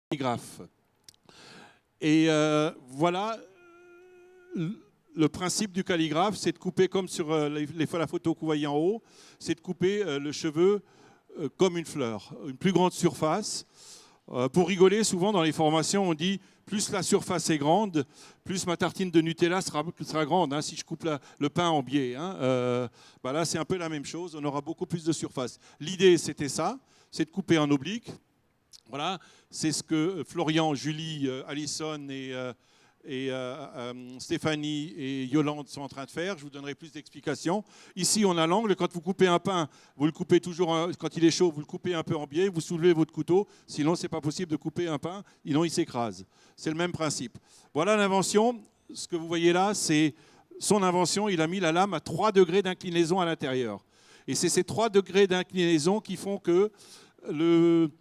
calligraphe. Et voilà, le principe du calligraphe, c'est de couper comme sur la photo que vous voyez en haut, c'est de couper le cheveu comme une fleur, une plus grande surface. Pour rigoler, souvent dans les formations, on dit plus la surface est grande, plus ma tartine de Nutella sera grande, hein, si je coupe le pain en biais. Hein. Là, c'est un peu la même chose, on aura beaucoup plus de surface. L'idée, c'était ça, c'est de couper en oblique. Voilà, c'est ce que Florian, Julie, Alison et Stéphanie et Yolande sont en train de faire. Je vous donnerai plus d'explications. Ici, on a l'angle. Quand vous coupez un pain, vous le coupez toujours, quand il est chaud, vous le coupez un peu en biais, vous soulevez votre couteau. Sinon, ce n'est pas possible de couper un pain, sinon il s'écrase. C'est le même principe. Voilà l'invention. Ce que vous voyez là, c'est son invention. Il a mis la lame à 3 degrés d'inclinaison à l'intérieur. Et c'est ces 3 degrés d'inclinaison qui font que le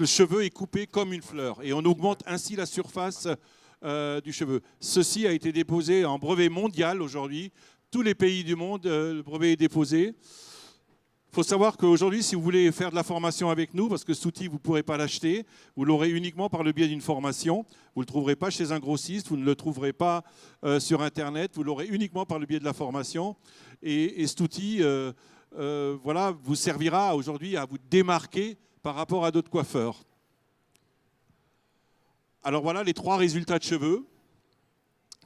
cheveu est coupé comme une fleur et on augmente ainsi la surface du cheveu. Ceci a été déposé en brevet mondial aujourd'hui. Tous les pays du monde, le brevet est déposé. Il faut savoir qu'aujourd'hui, si vous voulez faire de la formation avec nous, parce que cet outil, vous ne pourrez pas l'acheter, vous l'aurez uniquement par le biais d'une formation. Vous ne le trouverez pas chez un grossiste, vous ne le trouverez pas sur Internet, vous l'aurez uniquement par le biais de la formation. Et cet outil voilà, vous servira aujourd'hui à vous démarquer par rapport à d'autres coiffeurs. Alors voilà les 3 résultats de cheveux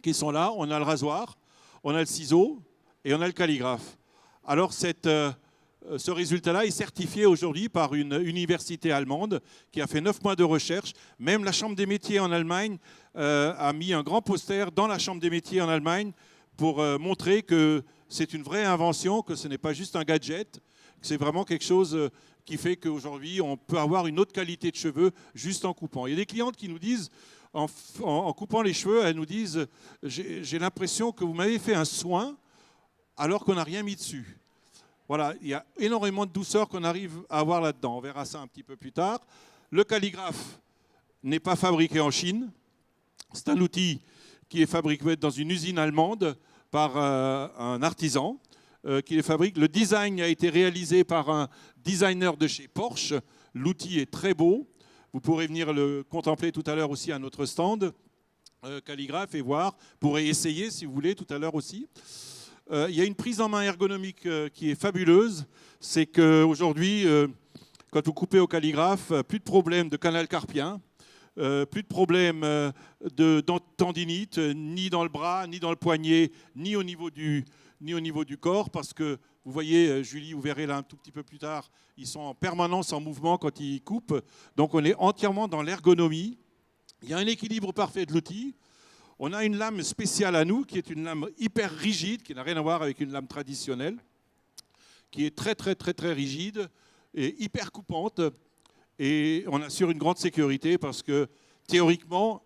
qui sont là. On a le rasoir, on a le ciseau et on a le calligraphe. Alors ce résultat-là est certifié aujourd'hui par une université allemande qui a fait 9 mois de recherche. Même la Chambre des métiers en Allemagne a mis un grand poster dans la Chambre des métiers en Allemagne pour montrer que c'est une vraie invention, que ce n'est pas juste un gadget, que c'est vraiment quelque chose qui fait qu'aujourd'hui, on peut avoir une autre qualité de cheveux juste en coupant. Il y a des clientes qui nous disent, en coupant les cheveux, elles nous disent « J'ai l'impression que vous m'avez fait un soin alors qu'on n'a rien mis dessus ». Voilà, il y a énormément de douceur qu'on arrive à avoir là-dedans. On verra ça un petit peu plus tard. Le calligraphe n'est pas fabriqué en Chine. C'est un outil qui est fabriqué dans une usine allemande par un artisan qui les fabrique. Le design a été réalisé par un designer de chez Porsche. L'outil est très beau. Vous pourrez venir le contempler tout à l'heure aussi à notre stand calligraphe et voir. Vous pourrez essayer si vous voulez tout à l'heure aussi. Il y a une prise en main ergonomique qui est fabuleuse. C'est qu'aujourd'hui, quand vous coupez au calligraphe, plus de problème de canal carpien, plus de problème de tendinite, ni dans le bras, ni dans le poignet, ni au niveau du corps, parce que vous voyez, Julie, vous verrez là un tout petit peu plus tard, ils sont en permanence en mouvement quand ils coupent. Donc on est entièrement dans l'ergonomie. Il y a un équilibre parfait de l'outil. On a une lame spéciale à nous, qui est une lame hyper rigide, qui n'a rien à voir avec une lame traditionnelle, qui est très, très, très, très rigide et hyper coupante. Et on assure une grande sécurité parce que, théoriquement,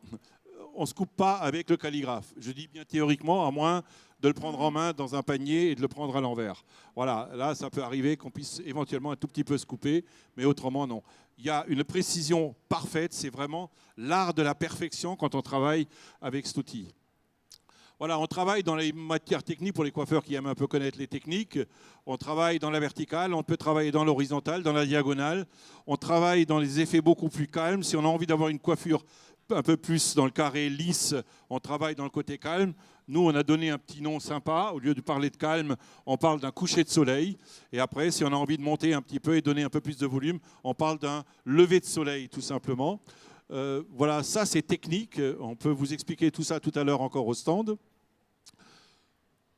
on ne se coupe pas avec le calligraphe. Je dis bien théoriquement, à moins de le prendre en main dans un panier et de le prendre à l'envers. Voilà, là, ça peut arriver qu'on puisse éventuellement un tout petit peu se couper, mais autrement, non. Il y a une précision parfaite, c'est vraiment l'art de la perfection quand on travaille avec cet outil. Voilà, on travaille dans les matières techniques pour les coiffeurs qui aiment un peu connaître les techniques. On travaille dans la verticale, on peut travailler dans l'horizontale, dans la diagonale. On travaille dans les effets beaucoup plus calmes. Si on a envie d'avoir une coiffure un peu plus dans le carré lisse, on travaille dans le côté calme. Nous, on a donné un petit nom sympa. Au lieu de parler de calme, on parle d'un coucher de soleil. Et après, si on a envie de monter un petit peu et donner un peu plus de volume, on parle d'un lever de soleil, tout simplement. Voilà, ça c'est technique. On peut vous expliquer tout ça tout à l'heure encore au stand.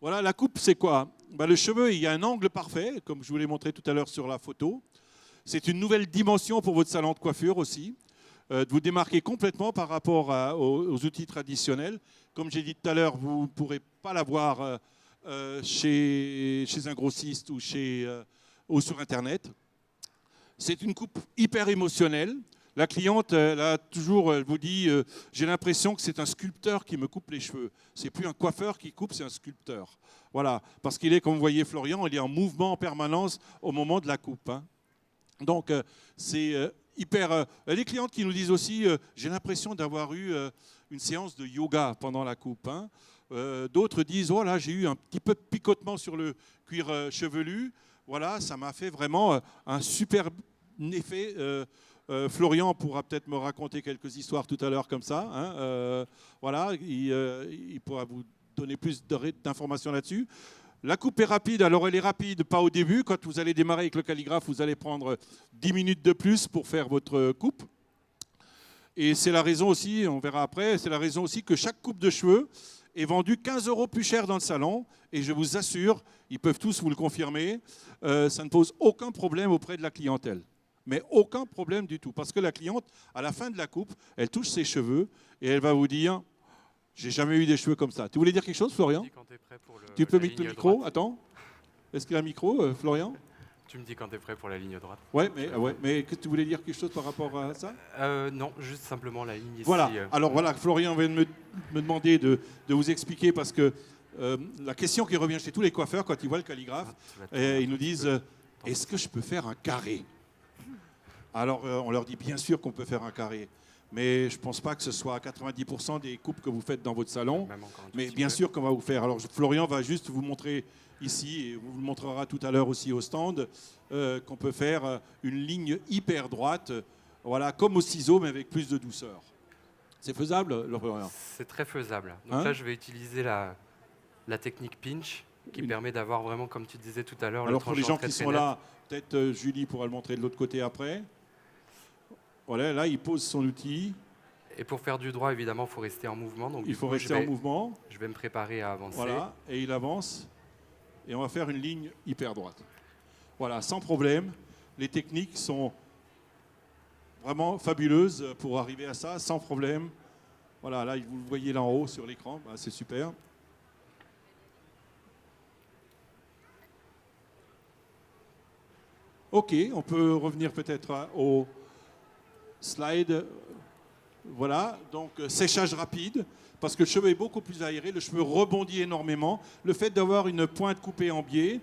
Voilà, la coupe, c'est quoi ? Le cheveu, il y a un angle parfait, comme je vous l'ai montré tout à l'heure sur la photo. C'est une nouvelle dimension pour votre salon de coiffure aussi. De vous démarquer complètement par rapport aux outils traditionnels. Comme j'ai dit tout à l'heure, vous ne pourrez pas l'avoir chez un grossiste ou sur Internet. C'est une coupe hyper émotionnelle. La cliente, elle vous dit j'ai l'impression que c'est un sculpteur qui me coupe les cheveux. C'est plus un coiffeur qui coupe, c'est un sculpteur. Voilà, parce qu'il est, comme vous voyez Florian, il est en mouvement en permanence au moment de la coupe. Hein. Donc, c'est hyper... les clientes qui nous disent aussi j'ai l'impression d'avoir eu une séance de yoga pendant la coupe. Hein. D'autres disent oh là, j'ai eu un petit peu de picotement sur le cuir chevelu. Voilà, ça m'a fait vraiment un super effet Florian pourra peut-être me raconter quelques histoires tout à l'heure comme ça. Hein, voilà, il pourra vous donner plus d'informations là-dessus. La coupe est rapide, alors elle est rapide, pas au début. Quand vous allez démarrer avec le calligraphe, vous allez prendre 10 minutes de plus pour faire votre coupe. Et c'est la raison aussi, on verra après, c'est la raison aussi que chaque coupe de cheveux est vendue 15 € plus cher dans le salon. Et je vous assure, ils peuvent tous vous le confirmer, ça ne pose aucun problème auprès de la clientèle. Mais aucun problème du tout. Parce que la cliente, à la fin de la coupe, elle touche ses cheveux et elle va vous dire « J'ai jamais eu des cheveux comme ça ». Tu voulais dire quelque chose, Florian? Tu peux mettre le micro? Attends. Est-ce qu'il y a un micro, Florian? Tu me dis quand tu es prêt pour la ligne droite. Ouais, mais que tu voulais dire quelque chose par rapport à ça? Non, juste simplement la ligne ici. Voilà, alors voilà, Florian vient de me demander de vous expliquer parce que la question qui revient chez tous les coiffeurs quand ils voient le calligraphe, ils nous disent est-ce que je peux faire un carré? Alors on leur dit bien sûr qu'on peut faire un carré, mais je ne pense pas que ce soit à 90% des coupes que vous faites dans votre salon, mais bien sûr qu'on va vous faire. Alors Florian va juste vous montrer ici, et vous le montrera tout à l'heure aussi au stand, qu'on peut faire une ligne hyper droite, voilà, comme au ciseau, mais avec plus de douceur. C'est faisable, Florian? C'est très faisable. Donc là, je vais utiliser la technique pinch, qui permet d'avoir vraiment, comme tu disais tout à l'heure, le tranchant. Alors pour les gens qui sont là, peut-être Julie pourra le montrer de l'autre côté après. Voilà, là, il pose son outil. Et pour faire du droit, évidemment, il faut rester en mouvement. Donc, il faut rester en mouvement. Je vais me préparer à avancer. Voilà, et il avance. Et on va faire une ligne hyper droite. Voilà, sans problème. Les techniques sont vraiment fabuleuses pour arriver à ça, sans problème. Voilà, là, vous le voyez là en haut sur l'écran. Bah, c'est super. OK, on peut revenir peut-être au slide. Voilà, donc séchage rapide, parce que le cheveu est beaucoup plus aéré, le cheveu rebondit énormément. Le fait d'avoir une pointe coupée en biais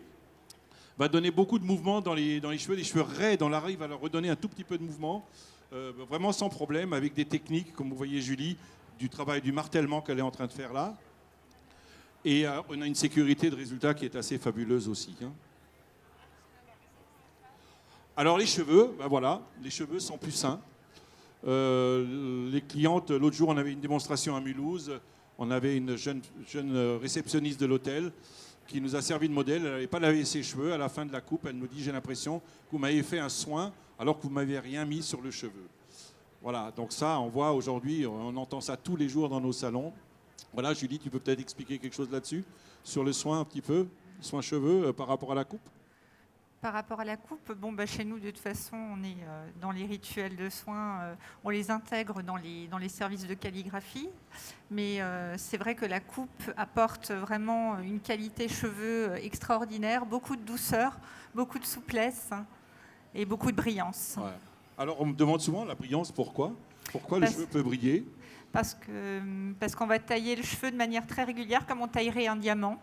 va donner beaucoup de mouvement dans les cheveux. Les cheveux raides, on arrive à leur redonner un tout petit peu de mouvement, vraiment sans problème, avec des techniques, comme vous voyez Julie, du travail du martèlement qu'elle est en train de faire là. Et on a une sécurité de résultat qui est assez fabuleuse aussi. Hein. Alors les cheveux, ben voilà, les cheveux sont plus sains. Les clientes, l'autre jour on avait une démonstration à Mulhouse, on avait une jeune réceptionniste de l'hôtel qui nous a servi de modèle, elle n'avait pas lavé ses cheveux, à la fin de la coupe elle nous dit j'ai l'impression que vous m'avez fait un soin alors que vous ne m'avez rien mis sur le cheveu. Voilà, donc ça on voit aujourd'hui, on entend ça tous les jours dans nos salons. Voilà Julie, tu peux peut-être expliquer quelque chose là-dessus, sur le soin un petit peu, soin cheveux par rapport à la coupe? Par rapport à la coupe, bon, bah, chez nous, de toute façon, on est dans les rituels de soins, on les intègre dans les services de calligraphie. Mais c'est vrai que la coupe apporte vraiment une qualité cheveux extraordinaire, beaucoup de douceur, beaucoup de souplesse et beaucoup de brillance. Ouais. Alors, on me demande souvent la brillance, pourquoi? Pourquoi le cheveu peut briller? Parce qu'on va tailler le cheveu de manière très régulière, comme on taillerait un diamant.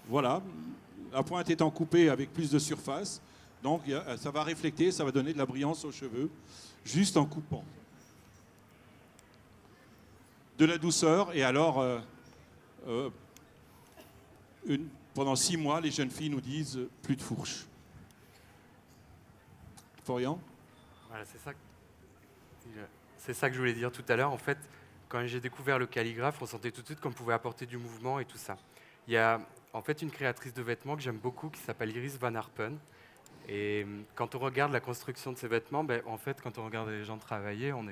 Voilà. La pointe étant coupée avec plus de surface, donc ça va refléter, ça va donner de la brillance aux cheveux, juste en coupant. De la douceur, et alors, pendant 6 mois, les jeunes filles nous disent plus de fourche. Florian? Voilà, c'est ça que je voulais dire tout à l'heure. En fait, quand j'ai découvert le calligraphe, on sentait tout de suite qu'on pouvait apporter du mouvement et tout ça. Il y a en fait une créatrice de vêtements que j'aime beaucoup qui s'appelle Iris Van Harpen. Et quand on regarde la construction de ces vêtements, ben, en fait, quand on regarde les gens travailler, on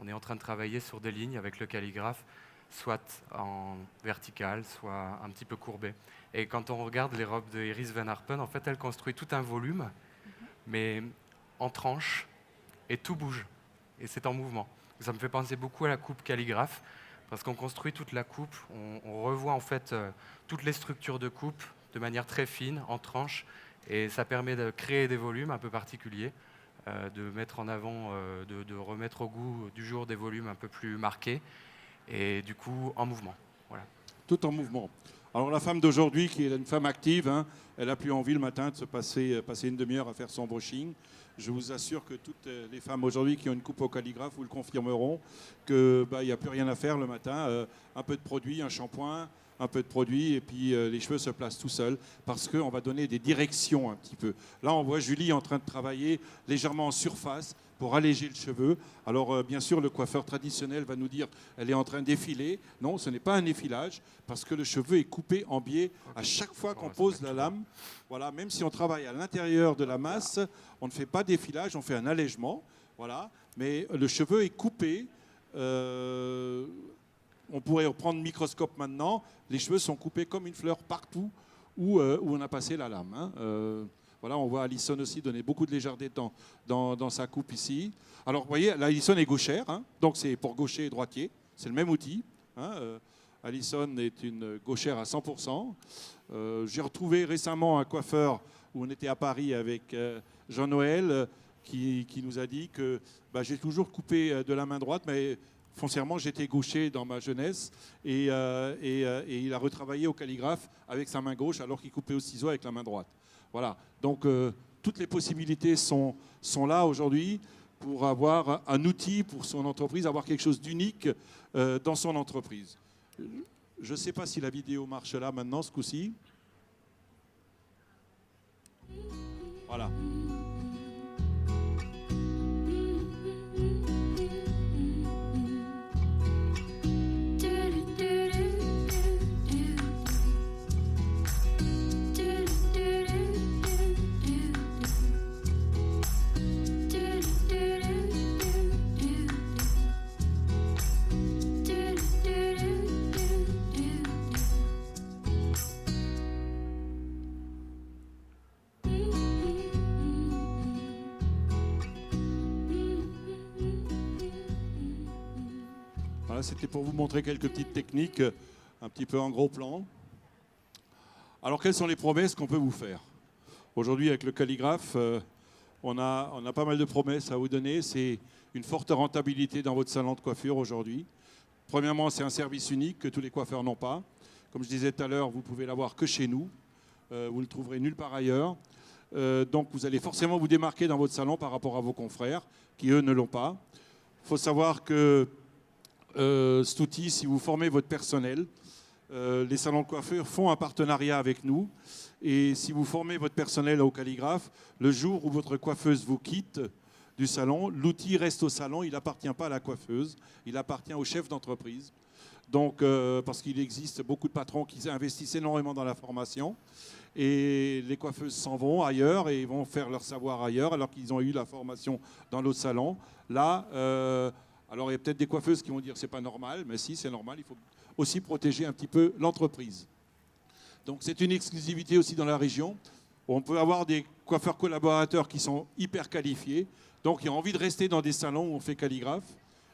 est en train de travailler sur des lignes avec le calligraphe, soit en vertical, soit un petit peu courbé. Et quand on regarde les robes de Iris Van Harpen, en fait, elle construit tout un volume, mais en tranches, et tout bouge. Et c'est en mouvement. Ça me fait penser beaucoup à la coupe calligraphe, parce qu'on construit toute la coupe, on revoit en fait toutes les structures de coupe de manière très fine, en tranches, et ça permet de créer des volumes un peu particuliers, de mettre en avant, de remettre au goût du jour des volumes un peu plus marqués, et du coup en mouvement. Voilà. Tout en mouvement. Alors la femme d'aujourd'hui, qui est une femme active, hein, elle n'a plus envie le matin de se passer une demi-heure à faire son brushing. Je vous assure que toutes les femmes aujourd'hui qui ont une coupe au calligraphe vous le confirmeront qu'il n'y a plus rien à faire le matin. Un peu de produit, un shampoing, un peu de produit et puis les cheveux se placent tout seuls parce qu'on va donner des directions un petit peu. Là, on voit Julie en train de travailler légèrement en surface pour alléger le cheveu. Alors, bien sûr, le coiffeur traditionnel va nous dire elle est en train d'effiler. Non, ce n'est pas un effilage parce que le cheveu est coupé en biais à chaque fois qu'on pose la lame. Voilà, même si on travaille à l'intérieur de la masse, on ne fait pas d'effilage, on fait un allègement. Voilà, mais le cheveu est coupé. On pourrait reprendre le microscope maintenant. Les cheveux sont coupés comme une fleur partout où on a passé la lame. Hein. Voilà, on voit Alison aussi donner beaucoup de légèreté dans sa coupe ici. Alors, vous voyez, Alison est gauchère, hein, donc c'est pour gaucher et droitier. C'est le même outil. Hein, Alison est une gauchère à 100%. J'ai retrouvé récemment un coiffeur où on était à Paris avec Jean-Noël qui nous a dit que j'ai toujours coupé de la main droite, mais foncièrement, j'étais gaucher dans ma jeunesse et il a retravaillé au calligraphe avec sa main gauche alors qu'il coupait au ciseau avec la main droite. Voilà. Donc, toutes les possibilités sont là aujourd'hui pour avoir un outil pour son entreprise, avoir quelque chose d'unique dans son entreprise. Je ne sais pas si la vidéo marche là maintenant, ce coup-ci. Voilà. Voilà, c'était pour vous montrer quelques petites techniques, un petit peu en gros plan. Alors, quelles sont les promesses qu'on peut vous faire? Aujourd'hui, avec le calligraphe, on a pas mal de promesses à vous donner. C'est une forte rentabilité dans votre salon de coiffure aujourd'hui. Premièrement, c'est un service unique que tous les coiffeurs n'ont pas. Comme je disais tout à l'heure, vous pouvez l'avoir que chez nous. Vous ne le trouverez nulle part ailleurs. Donc, vous allez forcément vous démarquer dans votre salon par rapport à vos confrères qui, eux, ne l'ont pas. Il faut savoir que cet outil, si vous formez votre personnel, les salons de coiffure font un partenariat avec nous. Et si vous formez votre personnel au calligraphe, le jour où votre coiffeuse vous quitte du salon, l'outil reste au salon, il n'appartient pas à la coiffeuse, il appartient au chef d'entreprise. Donc, parce qu'il existe beaucoup de patrons qui investissent énormément dans la formation. Et les coiffeuses s'en vont ailleurs et vont faire leur savoir ailleurs alors qu'ils ont eu la formation dans l'autre salon. Là, alors il y a peut-être des coiffeuses qui vont dire c'est pas normal, mais si, c'est normal, il faut aussi protéger un petit peu l'entreprise. Donc c'est une exclusivité aussi dans la région. On peut avoir des coiffeurs collaborateurs qui sont hyper qualifiés, donc ils ont envie de rester dans des salons où on fait calligraphe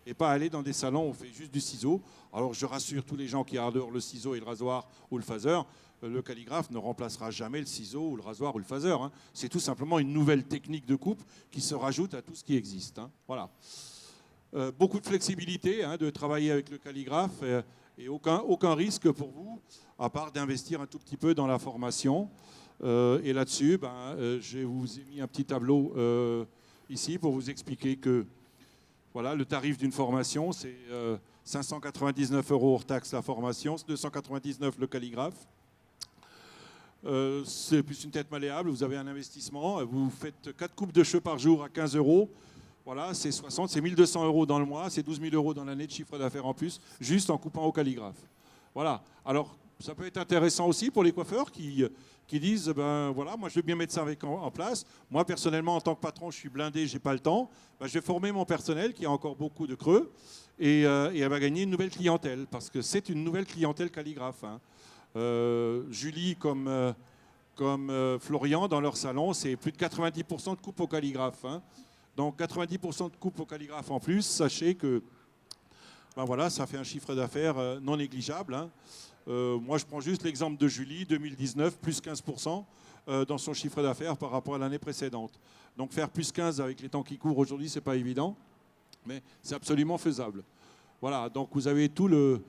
et pas aller dans des salons où on fait juste du ciseau. Alors je rassure tous les gens qui adorent le ciseau et le rasoir ou le phaser, le calligraphe ne remplacera jamais le ciseau ou le rasoir ou le phaser. Hein. C'est tout simplement une nouvelle technique de coupe qui se rajoute à tout ce qui existe. Hein. Voilà. Beaucoup de flexibilité, hein, de travailler avec le calligraphe et aucun risque pour vous, à part d'investir un tout petit peu dans la formation. Et là-dessus, je vous ai mis un petit tableau ici pour vous expliquer que voilà, le tarif d'une formation, c'est 599 € hors taxe la formation, 299 le calligraphe. C'est plus une tête malléable, vous avez un investissement, vous faites 4 coupes de cheveux par jour à 15 €. Voilà, c'est 60, c'est 1200 € dans le mois, c'est 12 000 € dans l'année de chiffre d'affaires en plus, juste en coupant au calligraphe. Voilà. Alors, ça peut être intéressant aussi pour les coiffeurs qui disent, voilà, moi je veux bien mettre ça en place. Moi, personnellement, en tant que patron, je suis blindé, je n'ai pas le temps. Je vais former mon personnel qui a encore beaucoup de creux et elle va gagner une nouvelle clientèle parce que c'est une nouvelle clientèle calligraphe. Hein. Julie comme Florian, dans leur salon, c'est plus de 90% de coupe au calligraphe. Hein. Donc 90% de coupe au calligraphe en plus, sachez que voilà, ça fait un chiffre d'affaires non négligeable. Hein. Moi, je prends juste l'exemple de Julie, 2019, plus 15% dans son chiffre d'affaires par rapport à l'année précédente. Donc faire plus 15 avec les temps qui courent aujourd'hui, ce n'est pas évident, mais c'est absolument faisable. Voilà, donc vous avez tout le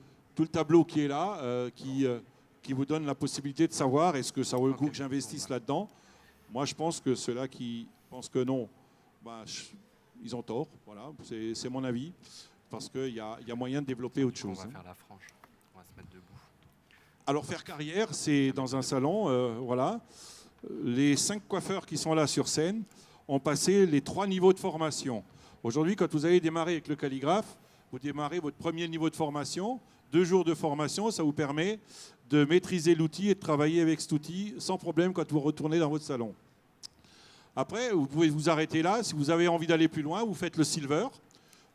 tableau qui est là, qui vous donne la possibilité de savoir est-ce que ça vaut le coup que j'investisse là-dedans. Moi, je pense que ceux-là qui pensent que non, ils ont tort, voilà, c'est mon avis, parce qu'il y a moyen de développer autre chose. On va faire la frange, on va se mettre debout. Alors faire carrière, c'est dans un salon, voilà. Les 5 coiffeurs qui sont là sur scène ont passé les 3 niveaux de formation. Aujourd'hui, quand vous avez démarré avec le calligraphe, vous démarrez votre premier niveau de formation. 2 jours de formation, ça vous permet de maîtriser l'outil et de travailler avec cet outil sans problème quand vous retournez dans votre salon. Après, vous pouvez vous arrêter là. Si vous avez envie d'aller plus loin, vous faites le silver.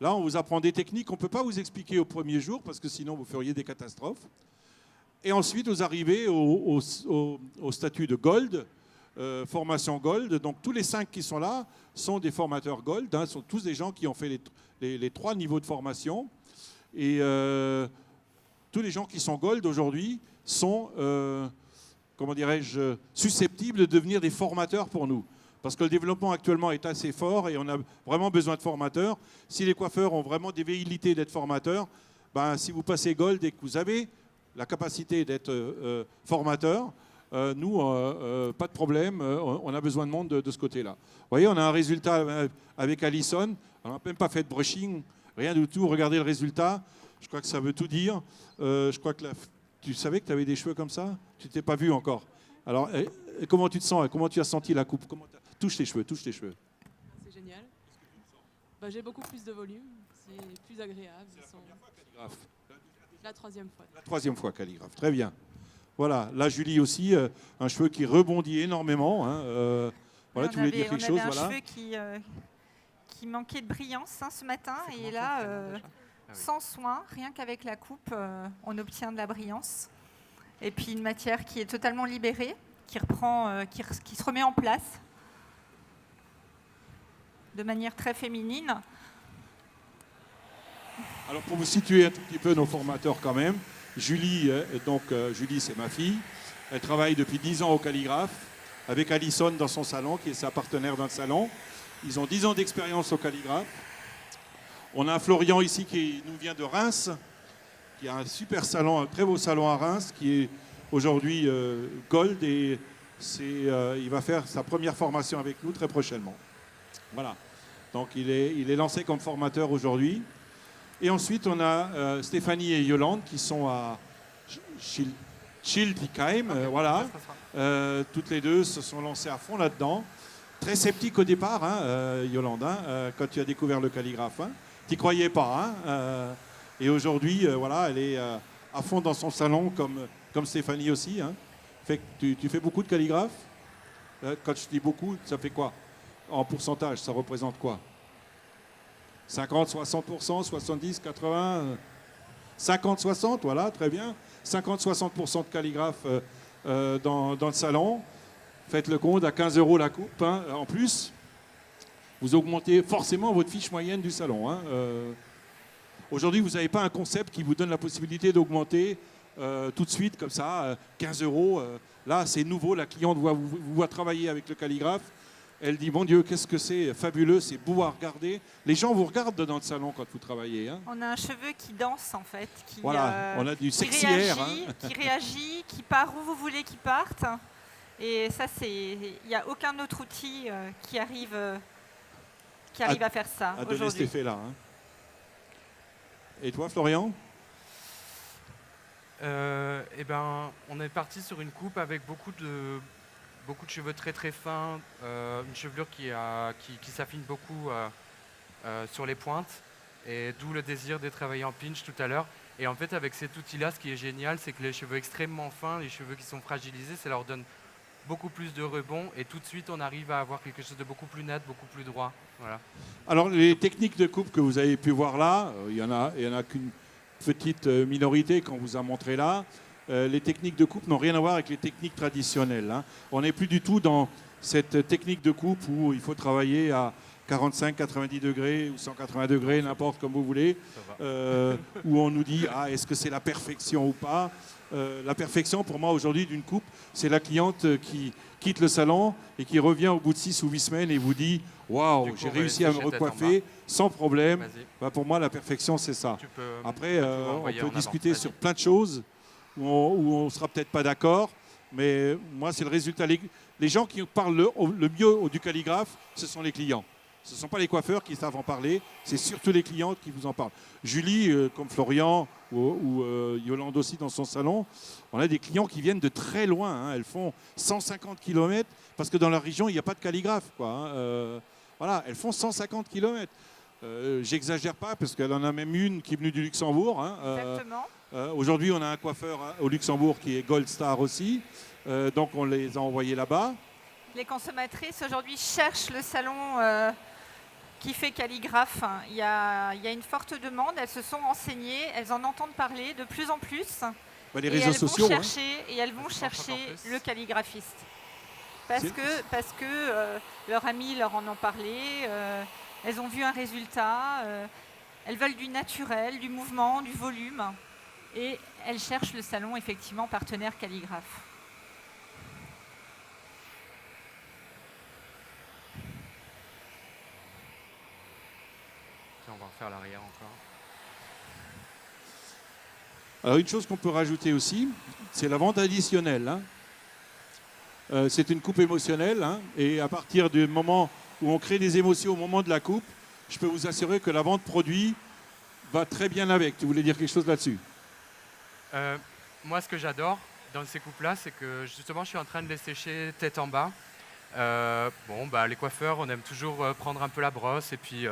Là, on vous apprend des techniques qu'on ne peut pas vous expliquer au premier jour parce que sinon, vous feriez des catastrophes. Et ensuite, vous arrivez au statut de gold, formation gold. Donc, tous les 5 qui sont là sont des formateurs gold. Hein, sont tous des gens qui ont fait les 3 niveaux de formation. Et tous les gens qui sont gold aujourd'hui sont, comment dirais-je, susceptibles de devenir des formateurs pour nous. Parce que le développement actuellement est assez fort et on a vraiment besoin de formateurs. Si les coiffeurs ont vraiment des velléités d'être formateurs, ben, si vous passez gold et que vous avez la capacité d'être formateur, nous, pas de problème, on a besoin de monde de ce côté-là. Vous voyez, on a un résultat avec Alison, on n'a même pas fait de brushing, rien du tout, regardez le résultat, je crois que ça veut tout dire. Je crois que tu savais que tu avais des cheveux comme ça? Tu ne t'es pas vu encore. Alors, comment tu te sens? Comment tu as senti la coupe? Touche tes cheveux, touche tes cheveux. C'est génial. Bah, j'ai beaucoup plus de volume, c'est plus agréable. C'est la première fois calligraphe. La 3e fois. La 3e fois calligraphe, très bien. Voilà, là Julie aussi, un cheveu qui rebondit énormément. Hein, voilà, tu voulais dire quelque chose, voilà. On avait un cheveu qui manquait de brillance ce matin, et là, sans soin, rien qu'avec la coupe, on obtient de la brillance. Et puis une matière qui est totalement libérée, qui se remet en place de manière très féminine. Alors pour vous situer un tout petit peu nos formateurs quand même, Julie, Julie c'est ma fille, elle travaille depuis 10 ans au calligraphe avec Alison dans son salon, qui est sa partenaire dans le salon. Ils ont 10 ans d'expérience au calligraphe. On a Florian ici qui nous vient de Reims, qui a un super salon, un très beau salon à Reims, qui est aujourd'hui Gold, et il va faire sa première formation avec nous très prochainement. Voilà, donc il est lancé comme formateur aujourd'hui. Et ensuite, on a Stéphanie et Yolande qui sont à Schildikheim. Voilà. Toutes les deux se sont lancées à fond là-dedans. Très sceptique au départ, hein, Yolande, quand tu as découvert le calligraphe. Hein. Tu n'y croyais pas. Hein, et aujourd'hui, voilà, elle est à fond dans son salon, comme Stéphanie aussi. Hein. Fait que tu fais beaucoup de calligraphe. Quand je dis beaucoup, ça fait quoi? En pourcentage, ça représente quoi? 50, 60%, 70, 80, 50, 60, voilà, très bien. 50, 60% de calligraphes dans le salon. Faites le compte, à 15 € la coupe. Hein, en plus, vous augmentez forcément votre fiche moyenne du salon. Hein. Aujourd'hui, vous n'avez pas un concept qui vous donne la possibilité d'augmenter tout de suite, comme ça, 15 €. Là, c'est nouveau, la cliente vous voit travailler avec le calligraphe. Elle dit, mon Dieu, qu'est-ce que c'est fabuleux, c'est beau à regarder. Les gens vous regardent dans le salon quand vous travaillez. Hein. On a un cheveu qui danse, en fait. Voilà, on a du sexy air. Qui réagit, qui part où vous voulez qu'il parte. Et ça, il n'y a aucun autre outil qui arrive à faire ça à donner cet aujourd'hui. effet-là. Hein. Et toi, Florian? On est parti sur une coupe avec beaucoup de cheveux très très fins, une chevelure qui s'affine beaucoup sur les pointes, et d'où le désir de travailler en pinch tout à l'heure. Et en fait, avec cet outil-là, ce qui est génial, c'est que les cheveux extrêmement fins, les cheveux qui sont fragilisés, ça leur donne beaucoup plus de rebond, et tout de suite, on arrive à avoir quelque chose de beaucoup plus net, beaucoup plus droit. Voilà. Alors, les techniques de coupe que vous avez pu voir là, il y en a qu'une petite minorité qu'on vous a montré là. Les techniques de coupe n'ont rien à voir avec les techniques traditionnelles. Hein. On n'est plus du tout dans cette technique de coupe où il faut travailler à 45, 90 degrés ou 180 degrés, n'importe comme vous voulez, où on nous dit est-ce que c'est la perfection ou pas. La perfection, pour moi, aujourd'hui, d'une coupe, c'est la cliente qui quitte le salon et qui revient au bout de 6 ou 8 semaines et vous dit « Waouh, j'ai réussi à me recoiffer sans problème. » Pour moi, la perfection, c'est ça. Après, on peut discuter sur plein de choses où on ne sera peut-être pas d'accord, mais moi, c'est le résultat. Les gens qui parlent le mieux du calligraphe, ce sont les clients. Ce ne sont pas les coiffeurs qui savent en parler, c'est surtout les clients qui vous en parlent. Julie, comme Florian ou Yolande aussi dans son salon, on a des clients qui viennent de très loin. Hein. Elles font 150 km parce que dans leur région, il n'y a pas de calligraphe. Quoi, hein. Voilà, elles font 150 km. J'exagère pas parce qu'elle en a même une qui est venue du Luxembourg. Hein. Exactement. Aujourd'hui, on a un coiffeur au Luxembourg qui est Gold Star aussi. Donc, on les a envoyés là-bas. Les consommatrices aujourd'hui cherchent le salon qui fait calligraphe. Il y a une forte demande. Elles se sont renseignées, elles en entendent parler de plus en plus. Bah, les Et réseaux sociaux. et elles vont chercher le calligraphiste. Parce que leurs amis leur en ont parlé, elles ont vu un résultat, elles veulent du naturel, du mouvement, du volume. Et elles cherchent le salon, effectivement, partenaire calligraphe. Tiens, on va refaire l'arrière encore. Alors, une chose qu'on peut rajouter aussi, c'est la vente additionnelle. Hein. C'est une coupe émotionnelle. Hein, et à partir du moment où on crée des émotions au moment de la coupe, je peux vous assurer que la vente produit va très bien avec. Tu voulais dire quelque chose là-dessus? Moi, ce que j'adore dans ces coupes-là, c'est que justement, je suis en train de les sécher tête en bas. Les coiffeurs, on aime toujours prendre un peu la brosse et puis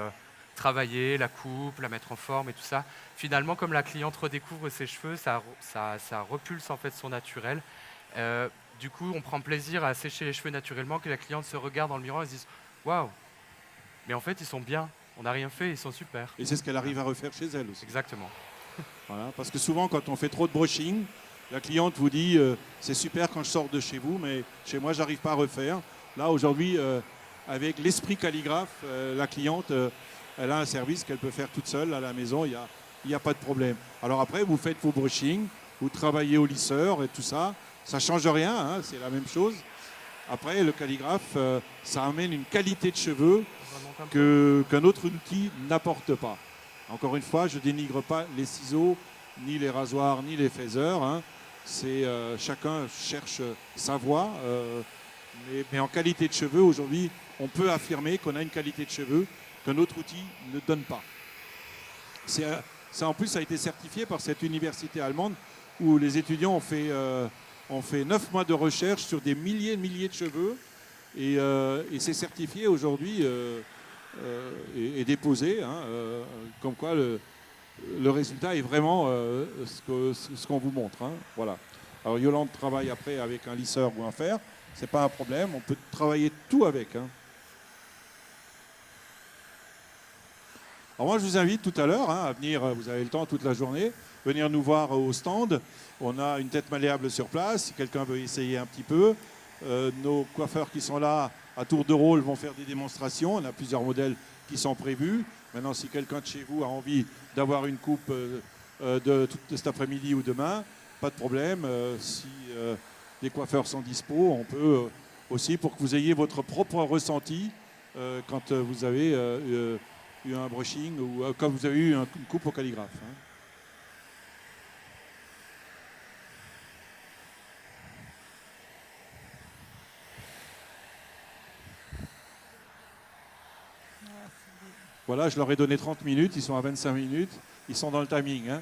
travailler la coupe, la mettre en forme et tout ça. Finalement, comme la cliente redécouvre ses cheveux, ça repulse en fait son naturel. Du coup, on prend plaisir à sécher les cheveux naturellement, que la cliente se regarde dans le miroir et se dise « Waouh, mais en fait, ils sont bien, on n'a rien fait, ils sont super. » Et c'est ce qu'elle arrive à refaire chez elle aussi. Exactement. Voilà, parce que souvent, quand on fait trop de brushing, la cliente vous dit c'est super quand je sors de chez vous, mais chez moi, j'arrive pas à refaire. Là, aujourd'hui, avec l'esprit calligraphe, la cliente, elle a un service qu'elle peut faire toute seule à la maison, il n'y a pas de problème. Alors après, vous faites vos brushings, vous travaillez au lisseur et tout ça, ça ne change rien, hein, c'est la même chose. Après, le calligraphe, ça amène une qualité de cheveux qu'un autre outil n'apporte pas. Encore une fois, je ne dénigre pas les ciseaux, ni les rasoirs, ni les phasers. Hein. Chacun cherche sa voie. Mais en qualité de cheveux, aujourd'hui, on peut affirmer qu'on a une qualité de cheveux qu'un autre outil ne donne pas. Ça, en plus, ça a été certifié par cette université allemande où les étudiants ont fait 9 mois de recherche sur des milliers de cheveux. Et c'est certifié aujourd'hui et déposé, hein, comme quoi le résultat est vraiment ce qu'on vous montre. Hein, voilà. Alors Yolande travaille après avec un lisseur ou un fer, c'est pas un problème, on peut travailler tout avec. Hein. Alors moi je vous invite tout à l'heure à venir, vous avez le temps toute la journée, venir nous voir au stand. On a une tête malléable sur place, si quelqu'un veut essayer un petit peu. Nos coiffeurs qui sont là à tour de rôle vont faire des démonstrations. On a plusieurs modèles qui sont prévus. Maintenant, si quelqu'un de chez vous a envie d'avoir une coupe de cet après-midi ou demain, pas de problème. Si les coiffeurs sont dispo, on peut aussi, pour que vous ayez votre propre ressenti quand vous avez eu un brushing ou quand vous avez eu une coupe au calligraphe. Hein. Voilà, je leur ai donné 30 minutes, ils sont à 25 minutes, ils sont dans le timing. Hein.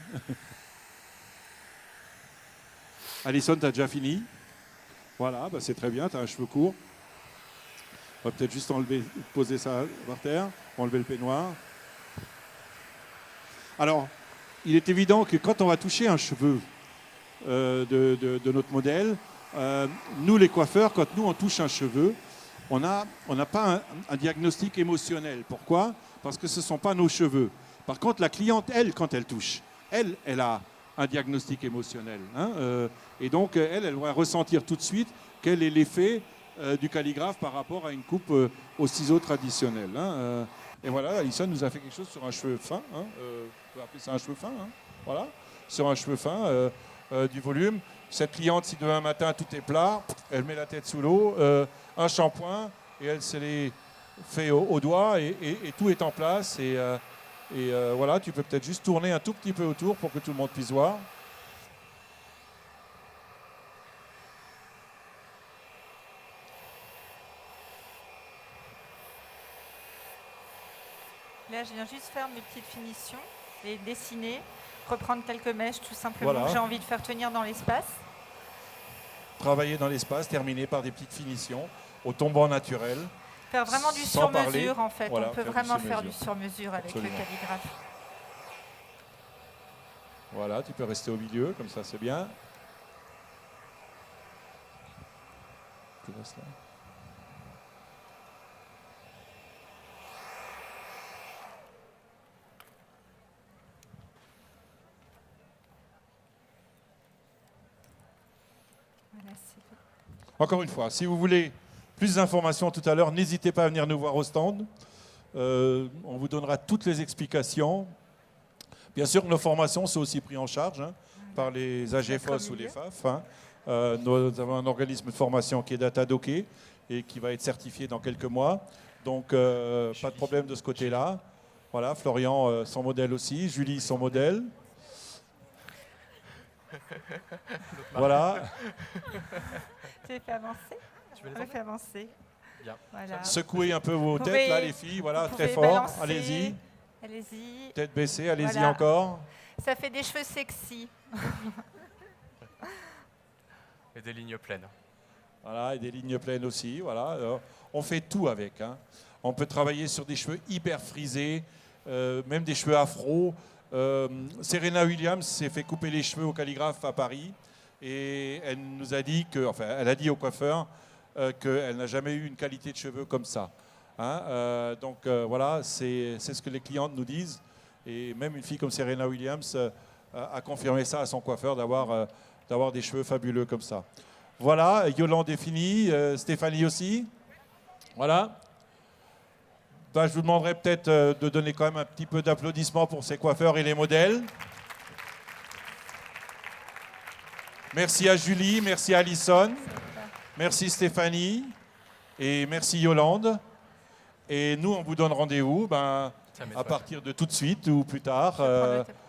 Alison, tu as déjà fini? Voilà, bah c'est très bien, tu as un cheveu court. On va peut-être juste poser ça par terre, enlever le peignoir. Alors, il est évident que quand on va toucher un cheveu de notre modèle, nous les coiffeurs, quand nous on touche un cheveu, on n'a pas un diagnostic émotionnel. Pourquoi? Parce que ce ne sont pas nos cheveux. Par contre, la cliente, elle, quand elle touche, elle a un diagnostic émotionnel. Hein, et donc, elle va ressentir tout de suite quel est l'effet du calligraphe par rapport à une coupe au ciseau traditionnel. Hein, et voilà, Alison nous a fait quelque chose sur un cheveu fin. Hein, on peut appeler ça un cheveu fin. Hein, voilà, sur un cheveu fin, du volume. Cette cliente, si demain matin tout est plat, elle met la tête sous l'eau, un shampoing, et elle se les fait au doigt, et tout est en place. Et voilà, tu peux peut-être juste tourner un tout petit peu autour pour que tout le monde puisse voir. Là, je viens juste faire mes petites finitions, les dessiner. reprendre quelques mèches tout simplement Voilà. que j'ai envie de faire tenir dans l'espace. Travailler dans l'espace, terminer par des petites finitions au tombant naturel. Faire vraiment du Sans sur-mesure parler. en fait. Voilà, On peut faire du vraiment faire sur-mesure. du sur-mesure avec Absolument. le calligraphe. Voilà, tu peux rester au milieu, comme ça c'est bien. Tu restes là. Voilà, c'est tout. Encore une fois, si vous voulez plus d'informations tout à l'heure, n'hésitez pas à venir nous voir au stand. On vous donnera toutes les explications. Bien sûr, nos formations sont aussi prises en charge par les AGFOS ou les FAF. Nous avons un organisme de formation qui est Datadocké et qui va être certifié dans quelques mois. Donc, pas de problème de ce côté-là. Voilà, Florian, son modèle aussi. Julie, son modèle. Voilà. Tu les fais avancer? Tu veux les On les emmener? fait avancer. Bien. Voilà. Secouez un peu vos Vous têtes, pouvez- là, les filles. Voilà, vous très pouvez fort. balancer. Allez-y. Allez-y. Tête baissée, allez-y Voilà. encore. Ça fait des cheveux sexy. Et des lignes pleines. Voilà, et des lignes pleines aussi. Voilà. On fait tout avec. On peut travailler sur des cheveux hyper frisés, même des cheveux afro. Serena Williams s'est fait couper les cheveux au calligraphe à Paris et elle nous a dit que, enfin, elle a dit au coiffeur qu'elle n'a jamais eu une qualité de cheveux comme ça. Donc voilà, c'est ce que les clientes nous disent. Et même une fille comme Serena Williams a confirmé ça à son coiffeur d'avoir des cheveux fabuleux comme ça. Voilà, Yolande est finie, Stéphanie aussi. Voilà. Ben, je vous demanderai peut-être de donner quand même un petit peu d'applaudissements pour ces coiffeurs et les modèles. Merci à Julie, merci à Alison, merci Stéphanie et merci Yolande. Et nous, on vous donne rendez-vous à partir de tout de suite ou plus tard. Je vais prendre le tapis.